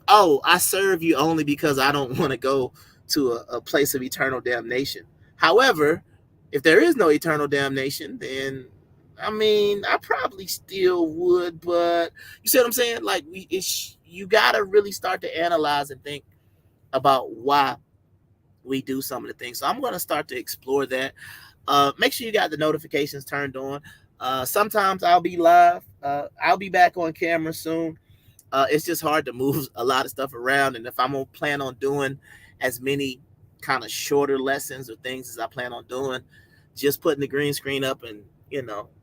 Oh, I serve you only because I don't want to go to a place of eternal damnation. However, if there is no eternal damnation, then I mean, I probably still would, but you see what I'm saying? Like, you gotta really start to analyze and think about why we do some of the things. So I'm gonna start to explore that. Make sure you got the notifications turned on. Sometimes I'll be live. I'll be back on camera soon. It's just hard to move a lot of stuff around, and if I'm gonna plan on doing as many kind of shorter lessons or things as I plan on doing, just putting the green screen up and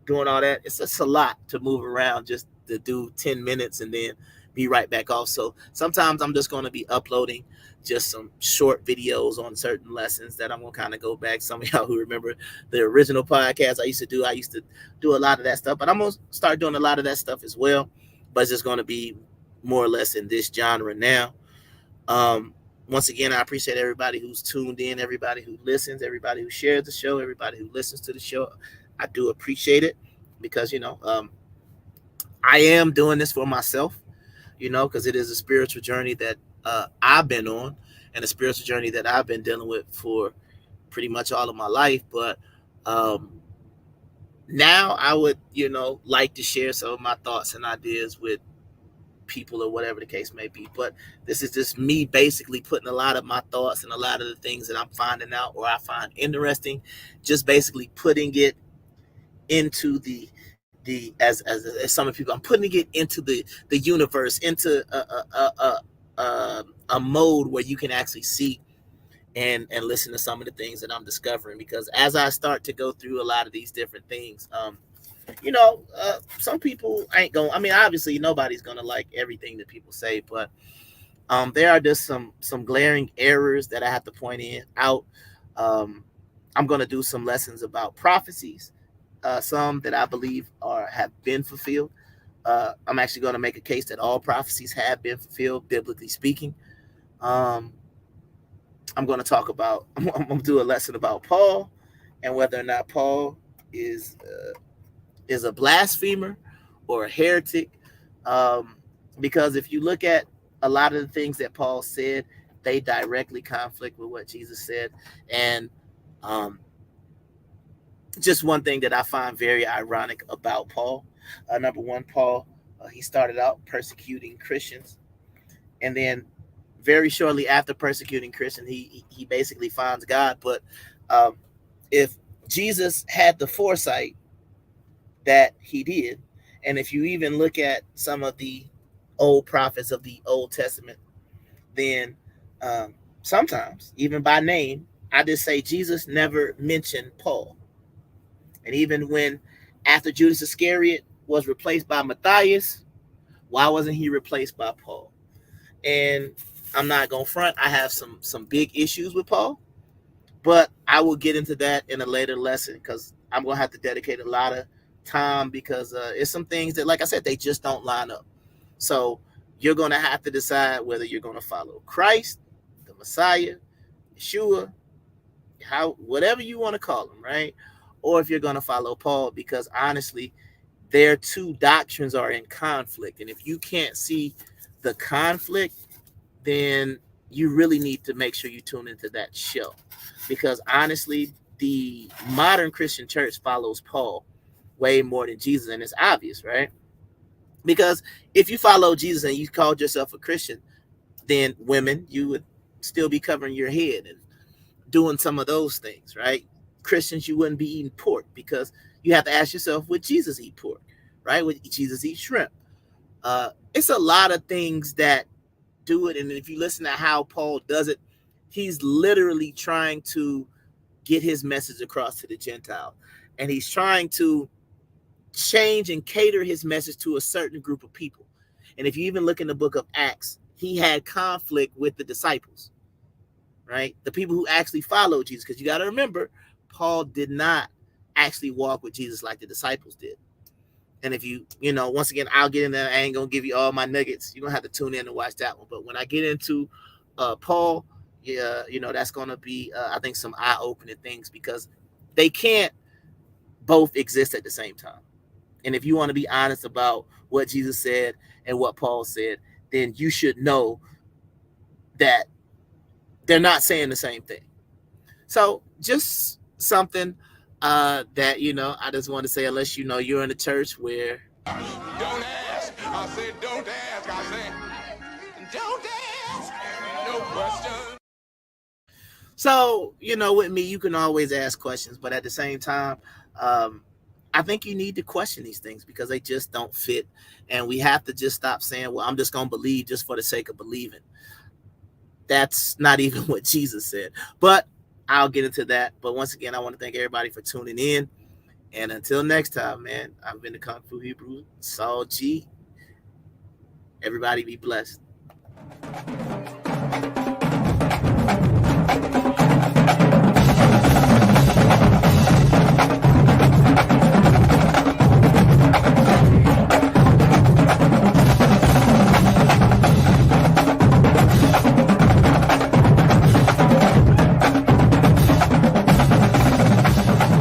doing all that, it's just a lot to move around just to do 10 minutes and then be right back off. So sometimes I'm just going to be uploading just some short videos on certain lessons that I'm going to kind of go back. Some of y'all who remember the original podcast I used to do a lot of that stuff, but I'm going to start doing a lot of that stuff as well, but it's just going to be more or less in this genre now. Once again, I appreciate everybody who's tuned in, everybody who listens, everybody who shares the show, everybody who listens to the show. I do appreciate it, because I am doing this for myself, because it is a spiritual journey that I've been on, and a spiritual journey that I've been dealing with for pretty much all of my life. But now I would like to share some of my thoughts and ideas with people, or whatever the case may be. But this is just me basically putting a lot of my thoughts and a lot of the things that I'm finding out or I find interesting, just basically putting it into the as some people, I'm putting it into the universe, into a mode where you can actually see and listen to some of the things that I'm discovering. Because as I start to go through a lot of these different things, some people ain't going, I mean, obviously nobody's gonna like everything that people say, but there are just some glaring errors that I have to point out. I'm gonna do some lessons about prophecies, some that I believe have been fulfilled. I'm actually going to make a case that all prophecies have been fulfilled, biblically speaking. I'm going to talk about, I'm going to do a lesson about Paul, and whether or not Paul is a blasphemer or a heretic. Because if you look at a lot of the things that Paul said, they directly conflict with what Jesus said. And just one thing that I find very ironic about Paul. Number one, Paul, he started out persecuting Christians, and then very shortly after persecuting Christians, he basically finds God. But if Jesus had the foresight that he did, and if you even look at some of the old prophets of the Old Testament, then sometimes, even by name, I just say Jesus never mentioned Paul. And even when, after Judas Iscariot was replaced by Matthias, why wasn't he replaced by Paul? And I'm not going to front, I have some big issues with Paul, but I will get into that in a later lesson, because I'm going to have to dedicate a lot of time because it's some things that, like I said, they just don't line up. So you're going to have to decide whether you're going to follow Christ, the Messiah, Yeshua, whatever you want to call him, right? Or if you're going to follow Paul, because honestly, their two doctrines are in conflict. And if you can't see the conflict, then you really need to make sure you tune into that show. Because honestly, the modern Christian church follows Paul way more than Jesus. And it's obvious, right? Because if you follow Jesus and you called yourself a Christian, then women, you would still be covering your head and doing some of those things, right? Christians, you wouldn't be eating pork, because you have to ask yourself, would Jesus eat pork, right? Would Jesus eat shrimp? It's a lot of things that do it. And if you listen to how Paul does it, he's literally trying to get his message across to the Gentile. And he's trying to change and cater his message to a certain group of people. And if you even look in the book of Acts, he had conflict with the disciples, right? The people who actually followed Jesus. Because you got to remember, Paul did not actually walk with Jesus like the disciples did. And if you know, once again, I'll get in there. I ain't going to give you all my nuggets. You're going to have to tune in and watch that one. But when I get into Paul, yeah, you know, that's going to be, I think, some eye-opening things, because they can't both exist at the same time. And if you want to be honest about what Jesus said and what Paul said, then you should know that they're not saying the same thing. So just something that, you know, I just want to say, unless, you know, you're in a church where... Don't ask. I said don't ask. I said don't ask. No questions. So, you know, with me, you can always ask questions. But at the same time, I think you need to question these things, because they just don't fit. And we have to just stop saying, well, I'm just going to believe just for the sake of believing. That's not even what Jesus said. But I'll get into that. But once again, I want to thank everybody for tuning in. And until next time, man, I've been the Kung Fu Hebrew, Saul G. Everybody be blessed.